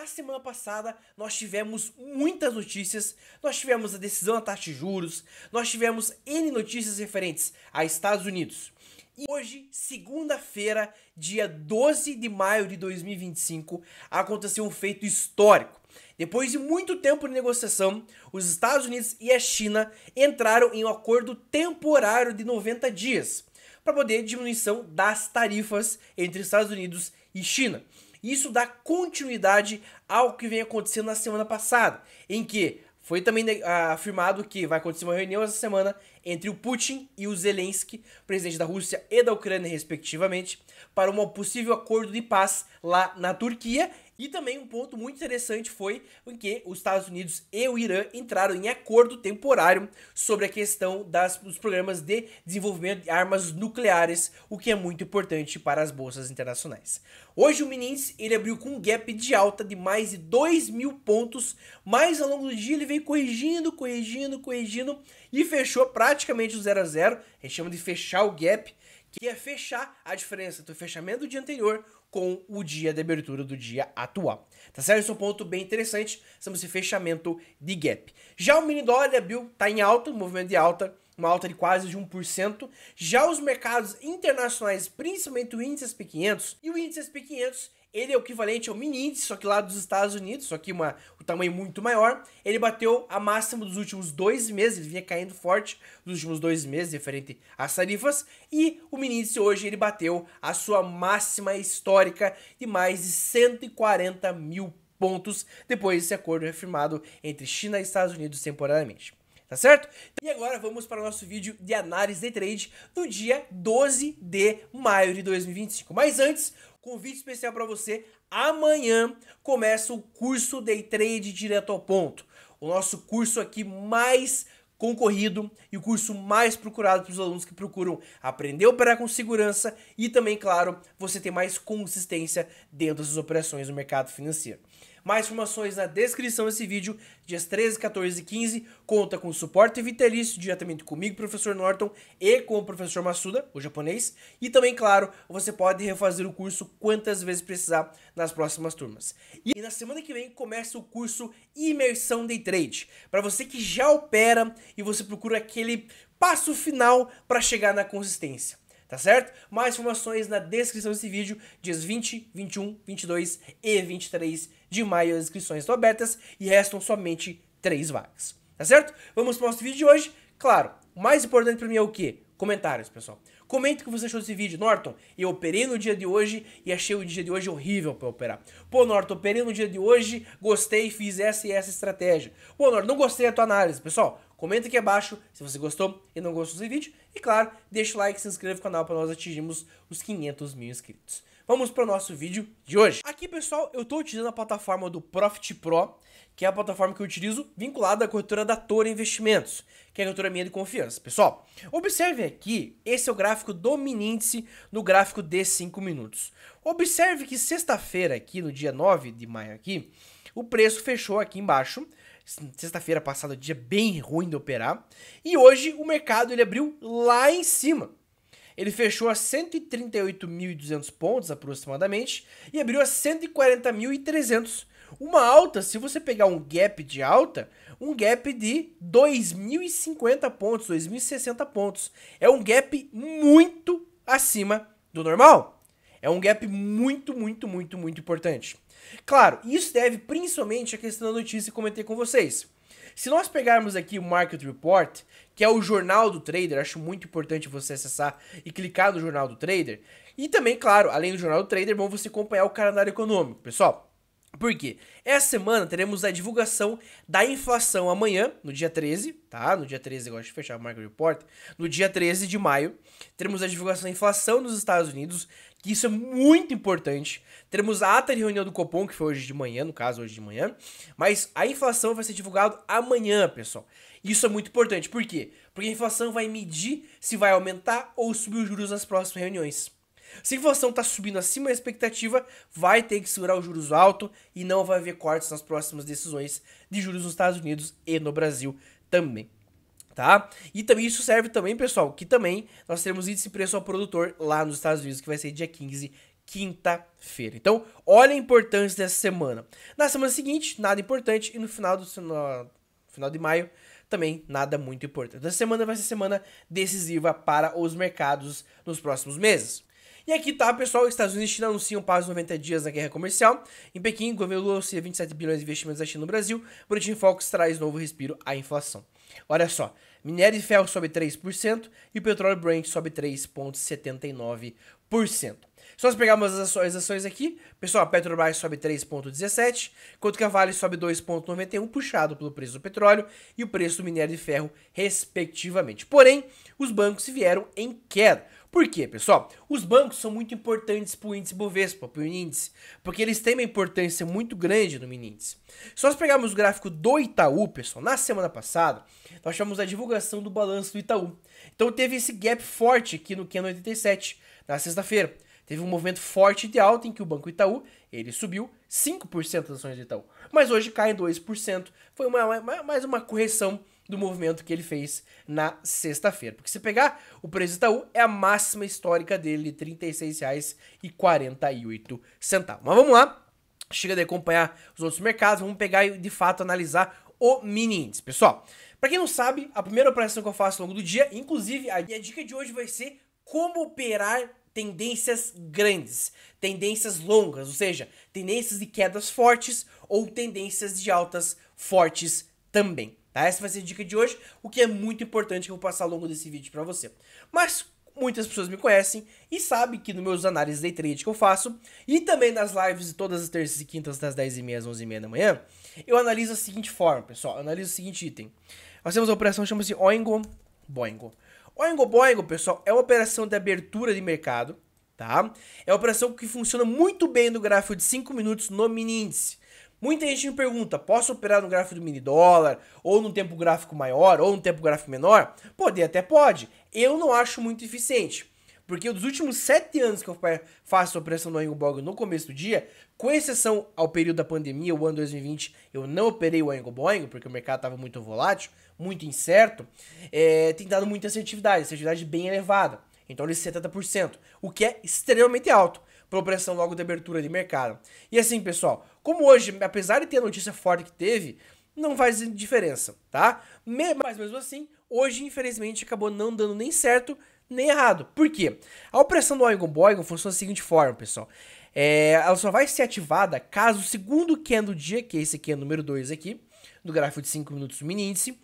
Na semana passada, nós tivemos muitas notícias, nós tivemos a decisão da taxa de juros, nós tivemos N notícias referentes a Estados Unidos. E hoje, segunda-feira, dia 12 de maio de 2025, aconteceu um feito histórico. Depois de muito tempo de negociação, os Estados Unidos e a China entraram em um acordo temporário de 90 dias para poder diminuição das tarifas entre Estados Unidos e China. Isso dá continuidade ao que vem acontecendo na semana passada, em que foi também afirmado que vai acontecer uma reunião essa semana entre o Putin e o Zelensky, presidente da Rússia e da Ucrânia, respectivamente, para um possível acordo de paz lá na Turquia. E também um ponto muito interessante foi em que os Estados Unidos e o Irã entraram em acordo temporário sobre a questão dos programas de desenvolvimento de armas nucleares, o que é muito importante para as bolsas internacionais. Hoje o mini índice ele abriu com um gap de alta de mais de 2.000 pontos, mas ao longo do dia ele veio corrigindo e fechou praticamente o 0 a 0, a gente chama de fechar o gap, que é fechar a diferença do fechamento do dia anterior com o dia de abertura do dia atual. Tá certo? Esse é um ponto bem interessante, estamos em fechamento de gap. Já o mini dólar abriu, tá em alta, um movimento de alta, uma alta de quase de 1%. Já os mercados internacionais, principalmente o índice S&P 500, e o índice S&P 500, ele é o equivalente ao mini índice, só que lá dos Estados Unidos, só que o tamanho muito maior. Ele bateu a máxima dos últimos 2 meses, ele vinha caindo forte nos últimos 2 meses, referente às tarifas. E o mini índice hoje, ele bateu a sua máxima histórica de mais de 140 mil pontos, depois desse acordo reafirmado entre China e Estados Unidos temporariamente. Tá certo? E agora vamos para o nosso vídeo de análise de trade do dia 12 de maio de 2025. Mas antes, convite especial para você, amanhã começa o curso Day Trade direto ao ponto. O nosso curso aqui mais concorrido e o curso mais procurado para os alunos que procuram aprender a operar com segurança e também, claro, você ter mais consistência dentro das operações no mercado financeiro. Mais informações na descrição desse vídeo, dias 13, 14 e 15, conta com suporte vitalício diretamente comigo, professor Norton, e com o professor Masuda, o japonês, e também, claro, você pode refazer o curso quantas vezes precisar nas próximas turmas. E na semana que vem começa o curso Imersão Day Trade, para você que já opera e você procura aquele passo final para chegar na consistência. Tá certo? Mais informações na descrição desse vídeo, dias 20, 21, 22 e 23 de maio. As inscrições estão abertas e restam somente 3 vagas. Tá certo? Vamos para o nosso vídeo de hoje. Claro, o mais importante para mim é o quê? Comentários, pessoal. Comente o que você achou desse vídeo. Norton, eu operei no dia de hoje e achei o dia de hoje horrível para operar. Pô, Norton, operei no dia de hoje, gostei, fiz essa e essa estratégia. Pô, Norton, não gostei da tua análise. Pessoal, comenta aqui abaixo se você gostou e não gostou desse vídeo. E claro, deixa o like e se inscreva no canal para nós atingirmos os 500 mil inscritos. Vamos para o nosso vídeo de hoje. Aqui, pessoal, eu estou utilizando a plataforma do Profit Pro, que é a plataforma que eu utilizo vinculada à corretora da Toro Investimentos, que é a corretora minha de confiança. Pessoal, observe aqui, esse é o gráfico do mini índice no gráfico de 5 minutos. Observe que sexta-feira aqui, no dia 9 de maio aqui, o preço fechou aqui embaixo. Sexta-feira passada, dia bem ruim de operar. E hoje o mercado ele abriu lá em cima. Ele fechou a 138.200 pontos aproximadamente e abriu a 140.300. Uma alta, se você pegar um gap de alta, um gap de 2.050 pontos, 2.060 pontos. É um gap muito acima do normal. É um gap muito importante. Claro, isso deve principalmente à questão da notícia que comentei com vocês. Se nós pegarmos aqui o Market Report, que é o jornal do trader, acho muito importante você acessar e clicar no jornal do trader. E também, claro, além do jornal do trader, é bom você acompanhar o calendário econômico, pessoal. Por quê? Essa semana teremos a divulgação da inflação amanhã, no dia 13, tá? No dia 13, eu gosto de fechar o Market Report. No dia 13 de maio, teremos a divulgação da inflação nos Estados Unidos, que isso é muito importante. Teremos a ata de reunião do Copom, que foi hoje de manhã, no caso, hoje de manhã. Mas a inflação vai ser divulgada amanhã, pessoal. Isso é muito importante. Por quê? Porque a inflação vai medir se vai aumentar ou subir os juros nas próximas reuniões. Se a inflação está subindo acima da expectativa, vai ter que segurar os juros altos e não vai haver cortes nas próximas decisões de juros nos Estados Unidos e no Brasil também. Tá? E também isso serve também, pessoal, que também nós teremos índice de preço ao produtor lá nos Estados Unidos, que vai ser dia 15, quinta-feira. Então, olha a importância dessa semana. Na semana seguinte, nada importante, e no final de maio, também nada muito importante. Essa semana vai ser semana decisiva para os mercados nos próximos meses. E aqui tá, pessoal, os Estados Unidos e China anunciam paz 90 dias na guerra comercial. Em Pequim, o governo Lula anuncia 27 bilhões de investimentos da China no Brasil. Boletim Focus traz novo respiro à inflação. Olha só, minério de ferro sobe 3% e o petróleo Brent sobe 3,79%. Se nós pegarmos as ações aqui, pessoal, a Petrobras sobe 3,17%, enquanto que a Vale sobe 2,91%, puxado pelo preço do petróleo e o preço do minério de ferro, respectivamente. Porém, os bancos vieram em queda. Por quê, pessoal? Os bancos são muito importantes para o índice Bovespa, para o índice, porque eles têm uma importância muito grande no mini índice. Se nós pegarmos o gráfico do Itaú, pessoal, na semana passada, nós tivemos a divulgação do balanço do Itaú. Então teve esse gap forte aqui no Candle 87, na sexta-feira. Teve um movimento forte de alta em que o Banco Itaú, ele subiu 5% das ações do Itaú. Mas hoje cai 2%. Foi mais uma correção do movimento que ele fez na sexta-feira. Porque se pegar o preço do Itaú, é a máxima histórica dele de R$ 36,48. Mas vamos lá. Chega de acompanhar os outros mercados. Vamos pegar e, de fato, analisar o mini índice. Pessoal, para quem não sabe, a primeira operação que eu faço ao longo do dia, inclusive a minha dica de hoje vai ser como operar tendências grandes, tendências longas, ou seja, tendências de quedas fortes ou tendências de altas fortes também, tá? Essa vai ser a dica de hoje, o que é muito importante que eu vou passar ao longo desse vídeo para você. Mas muitas pessoas me conhecem e sabem que nos meus análises day trade que eu faço e também nas lives de todas as terças e quintas das 10h30 às 11h30 da manhã, eu analiso a seguinte forma, pessoal, eu analiso o seguinte item. Nós temos a operação que chama-se Oingo Boingo. Oingo Boingo, pessoal, é uma operação de abertura de mercado, tá? É uma operação que funciona muito bem no gráfico de 5 minutos no mini índice. Muita gente me pergunta, posso operar no gráfico do mini dólar, ou num tempo gráfico maior, ou num tempo gráfico menor? Até pode. Eu não acho muito eficiente, porque dos últimos 7 anos que eu faço a operação do Oingo Boingo no começo do dia, com exceção ao período da pandemia, o ano 2020, eu não operei o Oingo Boingo, porque o mercado estava muito volátil, muito incerto, tem dado muita assertividade bem elevada, em torno de 70%, o que é extremamente alto para a operação logo de abertura de mercado. E assim, pessoal, como hoje, apesar de ter a notícia forte que teve, não faz diferença, tá? Mas mesmo assim, hoje, infelizmente, acabou não dando nem certo, nem errado. Por quê? A operação do Oingo Boingo funciona da seguinte forma, pessoal. Ela só vai ser ativada caso o segundo candle do dia, que esse aqui é o número 2 aqui, do gráfico de 5 minutos do mini índice,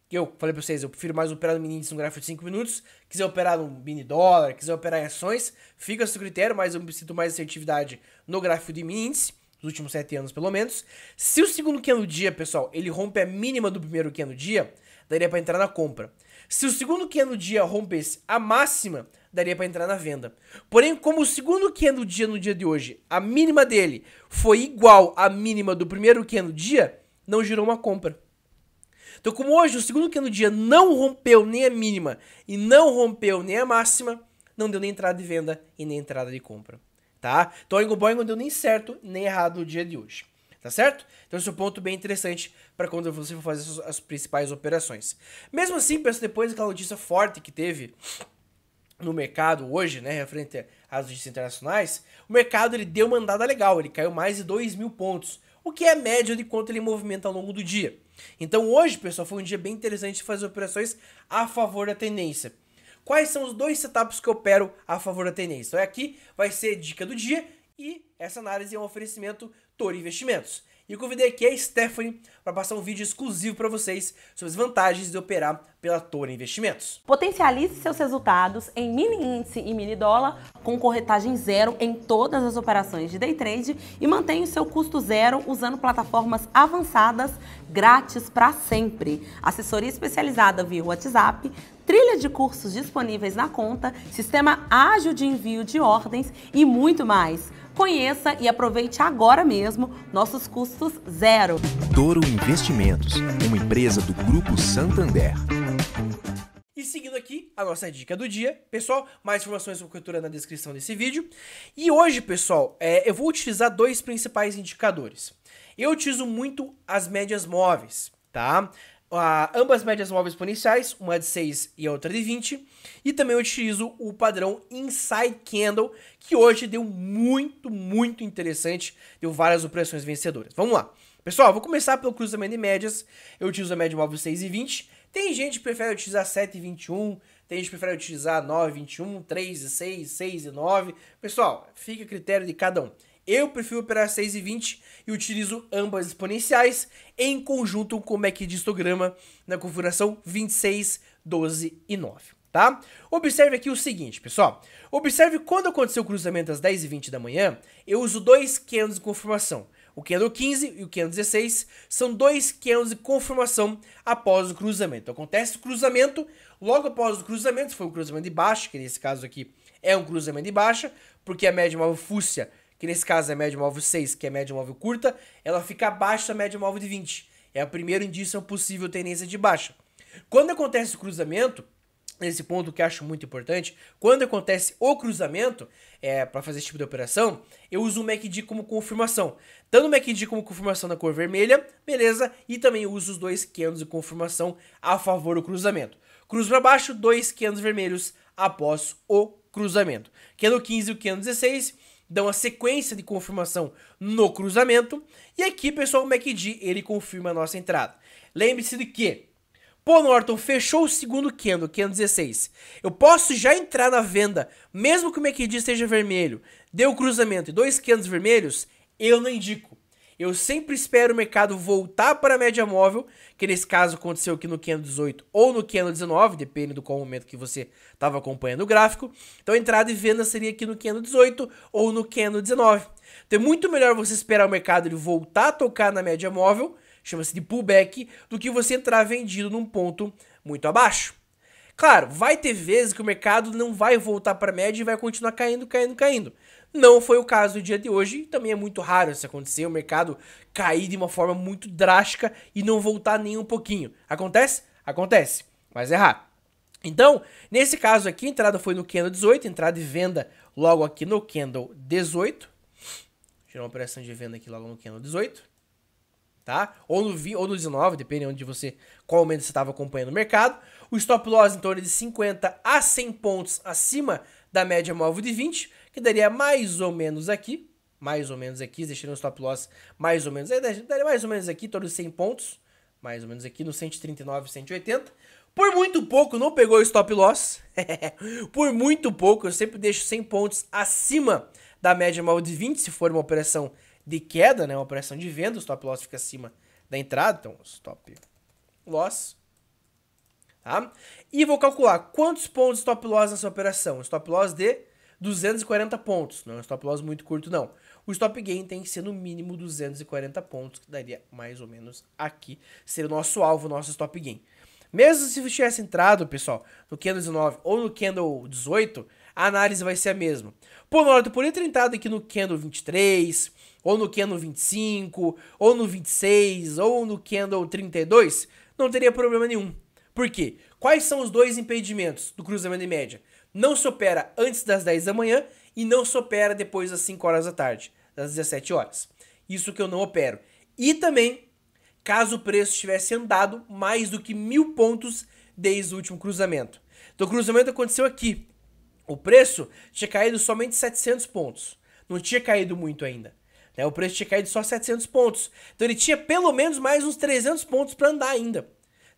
que eu falei pra vocês, eu prefiro mais operar no mini índice no gráfico de 5 minutos, quiser operar no mini dólar, quiser operar em ações, fica a seu critério, mas eu sinto mais assertividade no gráfico de mini índice, nos últimos 7 anos pelo menos. Se o segundo candle do dia, pessoal, ele rompe a mínima do primeiro candle do dia, daria pra entrar na compra. Se o segundo candle do dia rompesse a máxima, daria para entrar na venda. Porém, como o segundo candle do dia no dia de hoje, a mínima dele foi igual à mínima do primeiro candle do dia, não gerou uma compra. Então, como hoje o segundo candle do dia não rompeu nem a mínima e não rompeu nem a máxima, não deu nem entrada de venda e nem entrada de compra, tá? Então, o Oingo Boingo não deu nem certo nem errado no dia de hoje. Tá certo? Então esse é um ponto bem interessante para quando você for fazer as principais operações. Mesmo assim, pessoal, depois daquela notícia forte que teve no mercado hoje, né, referente às notícias internacionais, o mercado ele deu uma andada legal, ele caiu mais de 2.000 pontos, o que é a média de quanto ele movimenta ao longo do dia. Então hoje, pessoal, foi um dia bem interessante de fazer operações a favor da tendência. Quais são os 2 setups que eu opero a favor da tendência? Então aqui vai ser dica do dia e essa análise é um oferecimento Toro Investimentos. E eu convidei aqui a Stephanie para passar um vídeo exclusivo para vocês sobre as vantagens de operar pela Toro Investimentos. Potencialize seus resultados em mini índice e mini dólar com corretagem zero em todas as operações de day trade e mantenha o seu custo zero usando plataformas avançadas grátis para sempre. Assessoria especializada via WhatsApp, trilha de cursos disponíveis na conta, sistema ágil de envio de ordens e muito mais. Conheça e aproveite agora mesmo nossos custos zero. Toro Investimentos, uma empresa do Grupo Santander. E seguindo aqui a nossa dica do dia, pessoal, mais informações sobre corretora na descrição desse vídeo. E hoje, pessoal, eu vou utilizar 2 principais indicadores. Eu utilizo muito as médias móveis, tá? ambas médias móveis exponenciais, uma de 6 e a outra de 20. E também eu utilizo o padrão Inside Candle, que hoje deu muito interessante, deu várias operações vencedoras. Vamos lá. Pessoal, vou começar pelo cruzamento de médias. Eu utilizo a média móvel 6 e 20. Tem gente que prefere utilizar 7 e 21, tem gente que prefere utilizar 9 e 21, 3 e 6, 6 e 9. Pessoal, fica a critério de cada um. Eu prefiro operar 6 e 20 e utilizo ambas exponenciais em conjunto com o MACD histograma na configuração 26, 12 e 9, tá? Observe aqui o seguinte, pessoal. Observe quando aconteceu o cruzamento às 10 e 20 da manhã, eu uso dois candles de confirmação. O candle 15 e o candle 16 são dois candles de confirmação após o cruzamento. Acontece o cruzamento, logo após o cruzamento, se for um cruzamento de baixa, que nesse caso aqui é um cruzamento de baixa, porque a média móvel fúcsia, que nesse caso é a média móvel 6, que é a média móvel curta, ela fica abaixo da média móvel de 20. É o primeiro indício de uma possível tendência de baixa. Quando acontece o cruzamento, nesse ponto que eu acho muito importante, quando acontece o cruzamento, para fazer esse tipo de operação, eu uso o MACD como confirmação. Dando o MACD como confirmação na cor vermelha, beleza? E também eu uso os dois candles de confirmação a favor do cruzamento. Cruzo para baixo, dois candles vermelhos após o cruzamento. Candle 15 e o candle 16 dão a sequência de confirmação no cruzamento. E aqui, pessoal, o MACD, ele confirma a nossa entrada. Lembre-se de que Paul Norton fechou o segundo candle, candle 16. Eu posso já entrar na venda, mesmo que o MACD esteja vermelho, deu o cruzamento e dois candles vermelhos, eu não indico. Eu sempre espero o mercado voltar para a média móvel, que nesse caso aconteceu aqui no candle 18 ou no candle 19, depende do qual momento que você estava acompanhando o gráfico. Então a entrada e venda seria aqui no candle 18 ou no candle 19. Então é muito melhor você esperar o mercado ele voltar a tocar na média móvel, chama-se de pullback, do que você entrar vendido num ponto muito abaixo. Claro, vai ter vezes que o mercado não vai voltar para a média e vai continuar caindo. Não foi o caso do dia de hoje, também é muito raro isso acontecer, o mercado cair de uma forma muito drástica e não voltar nem um pouquinho. Acontece? Acontece, mas é raro. Então, nesse caso aqui, a entrada foi no candle 18, entrada e venda logo aqui no candle 18. Tirar uma operação de venda aqui logo no candle 18. Tá? Ou no 19, depende de qual momento você estava acompanhando o mercado. O stop loss em torno de 50 a 100 pontos acima da média móvel de 20, que daria mais ou menos aqui, deixando o stop loss mais ou menos, daria mais ou menos aqui, em torno de 100 pontos, mais ou menos aqui no 139, 180. Por muito pouco não pegou o stop loss, por muito pouco, eu sempre deixo 100 pontos acima da média móvel de 20, se for uma operação de queda, né, uma operação de venda, o stop loss fica acima da entrada, então stop loss, tá? E vou calcular quantos pontos stop loss nessa operação, stop loss de 240 pontos, não é um stop loss muito curto não. O stop gain tem que ser no mínimo 240 pontos, que daria mais ou menos aqui, seria o nosso alvo, o nosso stop gain. Mesmo se você tivesse entrado, pessoal, no candle 19 ou no candle 18, a análise vai ser a mesma. Por hora, tu poderia ter entrado aqui no candle 23, ou no candle 25, ou no 26, ou no candle 32, não teria problema nenhum. Por quê? Quais são os dois impedimentos do cruzamento de média? Não se opera antes das 10 da manhã e não se opera depois das 5 horas da tarde, das 17 horas. Isso que eu não opero. E também, caso o preço tivesse andado mais do que 1.000 pontos desde o último cruzamento. Então o cruzamento aconteceu aqui. O preço tinha caído somente 700 pontos. Não tinha caído muito ainda. O preço tinha caído só 700 pontos. Então ele tinha pelo menos mais uns 300 pontos para andar ainda.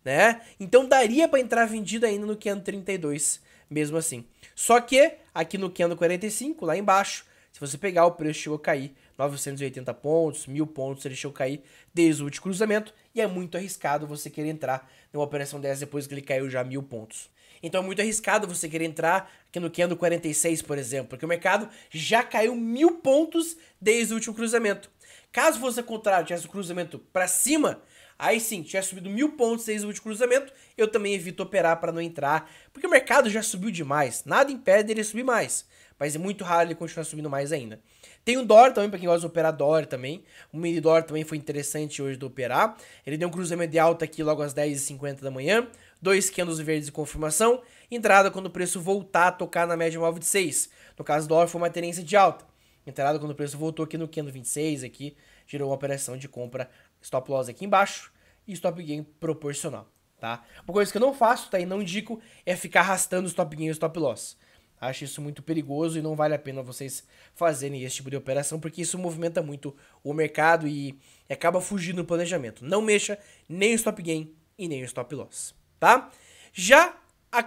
Né? Então daria para entrar vendido ainda no candle 32, mesmo assim. Só que aqui no candle 45, lá embaixo, se você pegar, o preço chegou a cair 980 pontos, 1.000 pontos, ele chegou a cair desde o último cruzamento. E é muito arriscado você querer entrar numa operação dessa depois que ele caiu já 1.000 pontos. Então é muito arriscado você querer entrar aqui no candle 46, por exemplo, porque o mercado já caiu 1.000 pontos desde o último cruzamento. Caso fosse ao contrário, tivesse o cruzamento para cima, aí sim, tivesse subido 1.000 pontos desde o último cruzamento, eu também evito operar para não entrar, porque o mercado já subiu demais, nada impede ele subir mais, mas é muito raro ele continuar subindo mais ainda. Tem o DOR também, para quem gosta de operar DOR também. O mini DOR também foi interessante hoje de operar. Ele deu um cruzamento de alta aqui logo às 10h50 da manhã. 2 candles verdes de confirmação. Entrada quando o preço voltar a tocar na média móvel de 6. No caso do DOR foi uma tendência de alta. Entrada quando o preço voltou aqui no candle 26, aqui, girou uma operação de compra, stop loss aqui embaixo. e stop gain proporcional, tá? Uma coisa que eu não faço, tá, e não indico, é ficar arrastando o stop gain e o stop loss. Acho isso muito perigoso e não vale a pena vocês fazerem esse tipo de operação, porque isso movimenta muito o mercado e acaba fugindo do planejamento. Não mexa nem o stop gain e nem o stop loss, tá? Já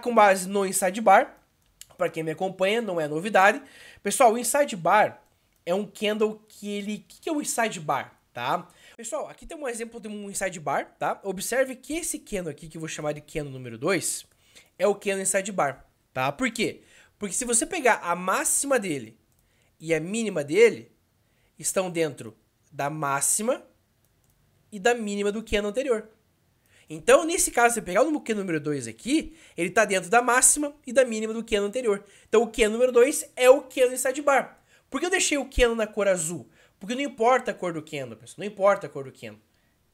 com base no Inside Bar, para quem me acompanha, não é novidade. Pessoal, o Inside Bar é um candle que O que é o Inside Bar, tá? Pessoal, aqui tem um exemplo de um Inside Bar, tá? Observe que esse candle aqui, que eu vou chamar de candle número 2, é o candle Inside Bar, tá? Por quê? Porque se você pegar a máxima dele e a mínima dele, estão dentro da máxima e da mínima do candle anterior. Então, nesse caso, você pegar o candle número 2 aqui, ele está dentro da máxima e da mínima do candle anterior. Então, o candle número 2 é o candle Inside Bar. Por que eu deixei o candle na cor azul? Porque não importa a cor do candle, pessoal. Não importa a cor do candle,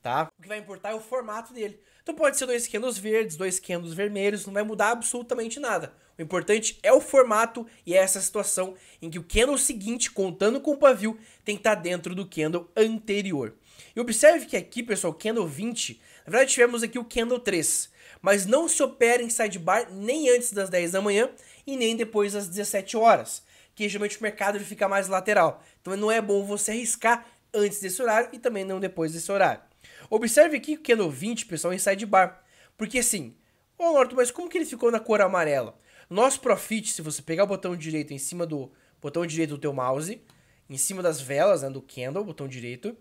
tá? O que vai importar é o formato dele. Então, pode ser 2 candles verdes, 2 candles vermelhos, não vai mudar absolutamente nada. O importante é o formato e é essa situação em que o candle seguinte, contando com o pavio, tem que estar dentro do candle anterior. E observe que aqui, pessoal, candle 20, na verdade tivemos aqui o candle 3, mas não se opera em Inside Bar nem antes das 10 da manhã e nem depois das 17 horas, que geralmente o mercado ele fica mais lateral. Então não é bom você arriscar antes desse horário e também não depois desse horário. Observe aqui o candle 20, pessoal, Inside Bar, porque assim, ô Norton, mas como que ele ficou na cor amarela? Nosso Profit, se você pegar o botão direito em cima do botão direito do teu mouse, em cima das velas, né, do candle, botão direito,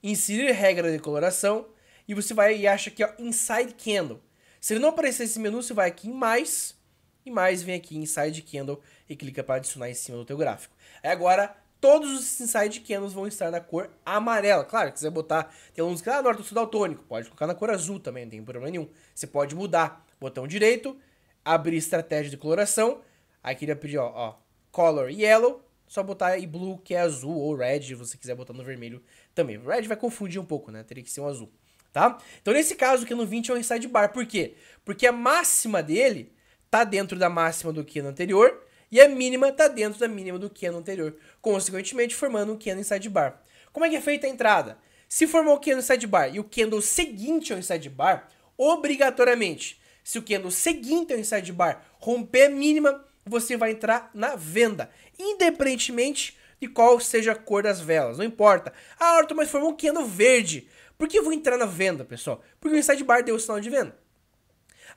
inserir regra de coloração, e você vai e acha aqui, ó, Inside Candle. Se ele não aparecer esse menu, você vai aqui em mais, e mais vem aqui em Inside Candle e clica para adicionar em cima do teu gráfico. Aí agora, todos os Inside Candles vão estar na cor amarela. Claro, se quiser botar, tem uns que, Norton, eu sou daltônico, pode colocar na cor azul também, não tem problema nenhum. Você pode mudar, botão direito, abrir estratégia de coloração, aí queria pedir, ó, color yellow, só botar aí blue, que é azul, ou red, se você quiser botar no vermelho também. Red vai confundir um pouco, né? Teria que ser um azul, tá? Então, nesse caso, o candle 20 é um Inside Bar. Por quê? Porque a máxima dele tá dentro da máxima do candle anterior e a mínima tá dentro da mínima do candle anterior, consequentemente formando um candle Inside Bar. Como é que é feita a entrada? Se formar o candle Inside Bar e o candle seguinte ao Inside Bar, obrigatoriamente, se o candle seguinte ao Inside Bar romper a mínima, você vai entrar na venda, independentemente de qual seja a cor das velas, não importa. Ah, Arthur, mas formou um candle verde. Por que eu vou entrar na venda, pessoal? Porque o Inside Bar deu o sinal de venda.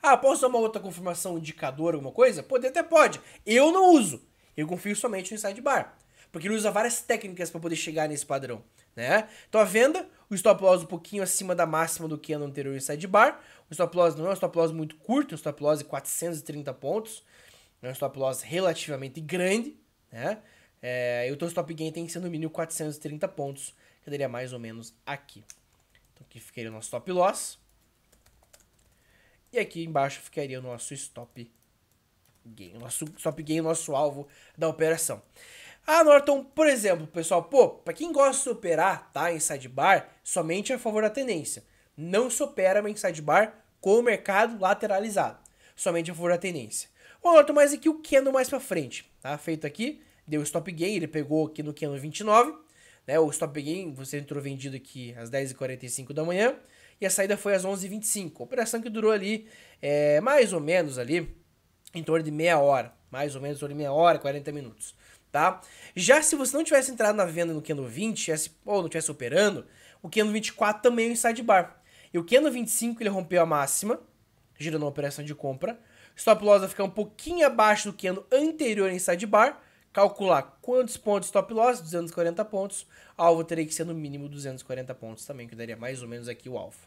Ah, posso dar uma outra confirmação, um indicador, alguma coisa? Pode, até pode. Eu não uso. Eu confio somente no Inside Bar, porque ele usa várias técnicas para poder chegar nesse padrão, né? Então a venda, o stop loss um pouquinho acima da máxima do candle anterior Inside Bar. O stop loss não é um stop loss muito curto, é um stop loss de 430 pontos. É um stop loss relativamente grande, né? E o teu stop gain tem que ser no mínimo 430 pontos, que daria mais ou menos aqui. Então aqui ficaria o nosso stop loss. E aqui embaixo ficaria o nosso stop gain. O nosso stop gain, o nosso alvo da operação. Ah, Norton, por exemplo, pessoal, pra quem gosta de operar, tá, Inside Bar, somente a favor da tendência. Não se opera uma Inside Bar com o mercado lateralizado. Somente a favor da tendência. Ô, Norton, mas aqui o candle mais pra frente, tá? Feito aqui, deu o stop gain, ele pegou aqui no candle 29, né? O stop gain, você entrou vendido aqui às 10h45 da manhã, e a saída foi às 11h25. Operação que durou ali, mais ou menos ali, em torno de meia hora. Mais ou menos em torno de meia hora, 40 minutos, tá? Já se você não tivesse entrado na venda no candle 20, ou não tivesse operando, o candle 24 também é um Inside Bar. E o candle 25, ele rompeu a máxima, girando uma operação de compra. Stop loss vai ficar um pouquinho abaixo do candle anterior em Inside Bar. Calcular quantos pontos stop loss, 240 pontos. Alvo teria que ser no mínimo 240 pontos também, que daria mais ou menos aqui o alvo.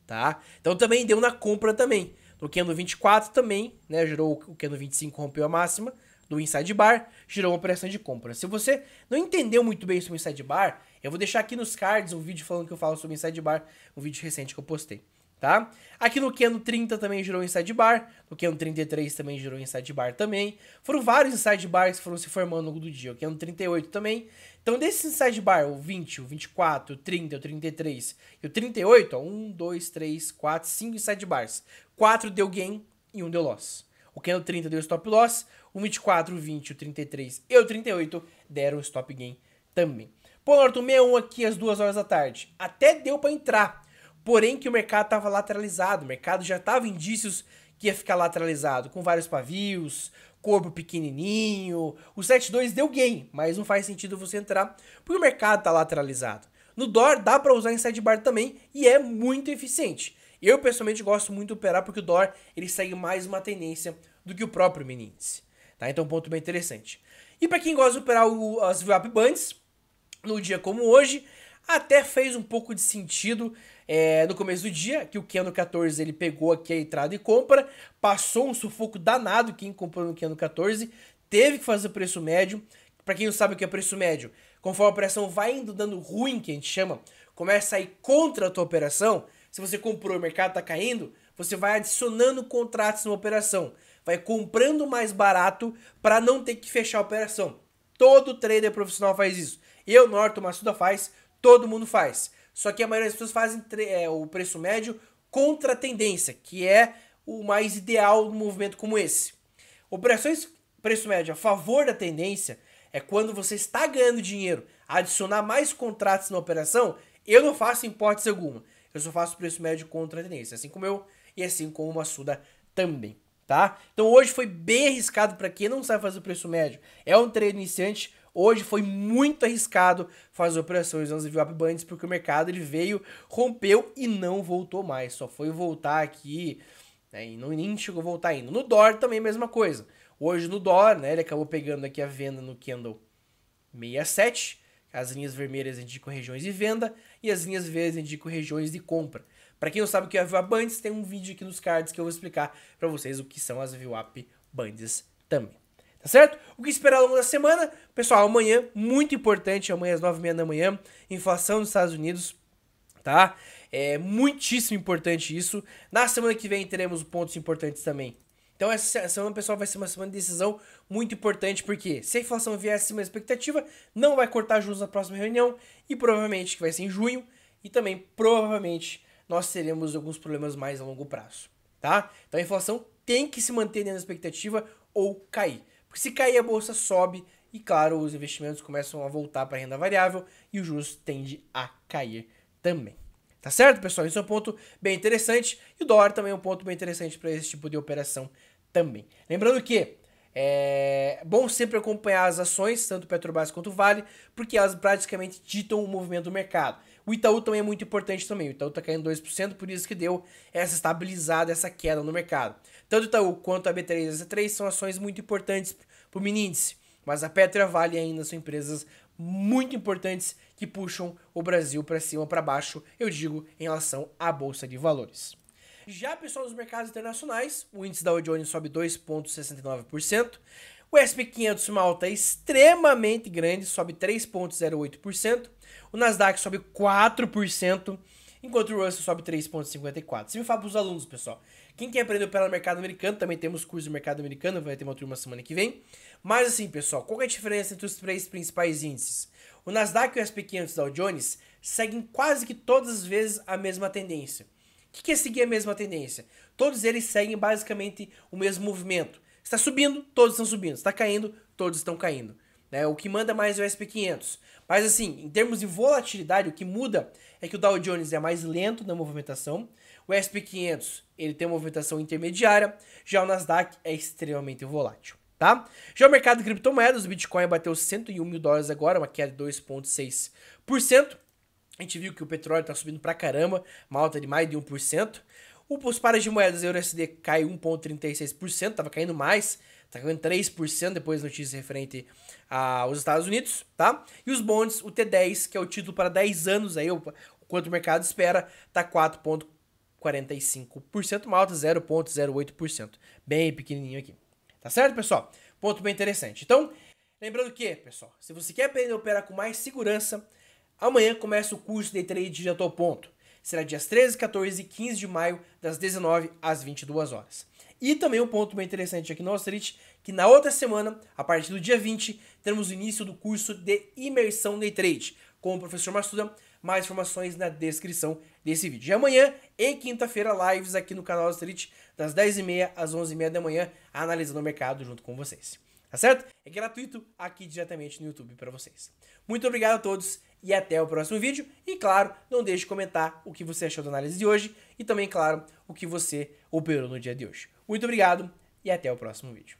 Tá? Então também deu na compra também. No candle 24 também, né, girou o candle 25, rompeu a máxima do Inside Bar, girou uma operação de compra. Se você não entendeu muito bem sobre o Inside Bar, eu vou deixar aqui nos cards um vídeo falando que eu falo sobre o Inside Bar, um vídeo recente que eu postei. Tá? Aqui no candle 30 também girou Inside Bar, no candle 33 também girou Inside Bar também. Foram vários Inside Bars que foram se formando ao longo do dia, o candle 38 também. Então desse Inside Bar, o 20, o 24, o 30, o 33 e o 38, ó, 1, 2, 3, 4, 5 Inside Bars. 4 deu gain e 1 deu loss. O candle 30 deu stop loss, o 24, o 20, o 33 e o 38 deram stop gain também. Pô, Norton, 61 aqui às 2 horas da tarde. Até deu pra entrar. porém que o mercado estava lateralizado, o mercado já estava indícios que ia ficar lateralizado, com vários pavios, corpo pequenininho, o 7.2 deu gain, mas não faz sentido você entrar, porque o mercado está lateralizado. No DOR dá para usar em sidebar também e é muito eficiente. Eu pessoalmente gosto muito de operar porque o DOR ele segue mais uma tendência do que o próprio mini índice, tá? Então ponto bem interessante. E para quem gosta de operar as VWAP Bands, no dia como hoje, até fez um pouco de sentido no começo do dia, que o Kendo 14 ele pegou aqui a entrada e compra, passou um sufoco danado quem comprou no Kendo 14, teve que fazer preço médio. Para quem não sabe o que é preço médio, conforme a operação vai indo dando ruim, que a gente chama, começa a ir contra a tua operação, se você comprou e o mercado está caindo, você vai adicionando contratos na operação, vai comprando mais barato para não ter que fechar a operação. Todo trader profissional faz isso. Eu, Norton, Massuda faz, todo mundo faz. Só que a maioria das pessoas fazem o preço médio contra a tendência, que é o mais ideal num movimento como esse. Operações preço médio a favor da tendência é quando você está ganhando dinheiro, adicionar mais contratos na operação, eu não faço em hipótese alguma. Eu só faço preço médio contra a tendência, assim como eu e assim como o Massuda também, tá? Então hoje foi bem arriscado para quem não sabe fazer o preço médio. É um trade iniciante, hoje foi muito arriscado fazer operações nas VWAP Bands porque o mercado ele veio, rompeu e não voltou mais. Só foi voltar aqui, né, e não nem chegou a voltar ainda. No DOR também a mesma coisa. Hoje no DOR, né, ele acabou pegando aqui a venda no candle 67. As linhas vermelhas indicam regiões de venda e as linhas verdes indicam regiões de compra. Para quem não sabe o que é a VWAP Bands, tem um vídeo aqui nos cards que eu vou explicar para vocês o que são as VWAP Bands também. Tá certo? O que esperar ao longo da semana? Pessoal, amanhã, muito importante, amanhã às 9h30 da manhã, inflação nos Estados Unidos, tá? É muitíssimo importante isso. Na semana que vem teremos pontos importantes também. Então essa semana, pessoal, vai ser uma semana de decisão muito importante, porque se a inflação vier acima da expectativa, não vai cortar juros na próxima reunião, e provavelmente que vai ser em junho, e também provavelmente nós teremos alguns problemas mais a longo prazo, tá? Então a inflação tem que se manter dentro da expectativa ou cair. Porque se cair a bolsa sobe e, claro, os investimentos começam a voltar para a renda variável e os juros tendem a cair também. Tá certo, pessoal? Isso é um ponto bem interessante e o dólar também é um ponto bem interessante para esse tipo de operação também. Lembrando que é bom sempre acompanhar as ações, tanto Petrobras quanto Vale, porque elas praticamente ditam o movimento do mercado. O Itaú também é muito importante também. O Itaú está caindo 2%, por isso que deu essa estabilizada, essa queda no mercado. Tanto o Itaú quanto a B3 e a Z3 são ações muito importantes para o mini índice, mas a Petro e a Vale ainda são empresas muito importantes que puxam o Brasil para cima ou para baixo, eu digo, em relação à Bolsa de Valores. Já, pessoal, nos mercados internacionais, o índice Dow Jones sobe 2,69%, o S&P 500 uma alta extremamente grande, sobe 3,08%, o Nasdaq sobe 4%, enquanto o Russell sobe 3,54%. Se me fala para os alunos, pessoal, quem quer aprender a operar no mercado americano, também temos curso de mercado americano, vai ter uma turma semana que vem. Mas assim, pessoal, qual é a diferença entre os três principais índices? O Nasdaq e o S&P 500 Dow Jones seguem quase que todas as vezes a mesma tendência. O que é seguir a mesma tendência? Todos eles seguem basicamente o mesmo movimento. Está subindo, todos estão subindo. Está caindo, todos estão caindo. Né? O que manda mais é o S&P 500. Mas assim, em termos de volatilidade, o que muda é que o Dow Jones é mais lento na movimentação. O S&P 500 ele tem uma movimentação intermediária. Já o Nasdaq é extremamente volátil. Tá? Já o mercado de criptomoedas, o Bitcoin bateu $101 mil agora, uma queda de 2,6%. A gente viu que o petróleo está subindo pra caramba, uma alta de mais de 1%. Os pares de moedas, o USD cai 1,36%, estava caindo mais, está caindo 3% depois da notícia referente aos Estados Unidos, tá? E os bonds, o T10, que é o título para 10 anos, aí, o quanto o mercado espera, está 4,45%, uma alta 0,08%, bem pequenininho aqui. Tá certo, pessoal? Ponto bem interessante. Então, lembrando que, pessoal, se você quer aprender a operar com mais segurança, amanhã começa o curso de Trade Direto ao Ponto. Será dias 13, 14 e 15 de maio, das 19 às 22 horas. E também um ponto bem interessante aqui no Wall Street, que na outra semana, a partir do dia 20, teremos o início do curso de Imersão Day Trade, com o professor Massuda. Mais informações na descrição desse vídeo. E amanhã e quinta-feira, lives aqui no canal Wall Street, das 10h30 às 11h30 da manhã, analisando o mercado junto com vocês. Tá certo? É gratuito aqui diretamente no YouTube para vocês. Muito obrigado a todos e até o próximo vídeo. E claro, não deixe de comentar o que você achou da análise de hoje e também, claro, o que você operou no dia de hoje. Muito obrigado e até o próximo vídeo.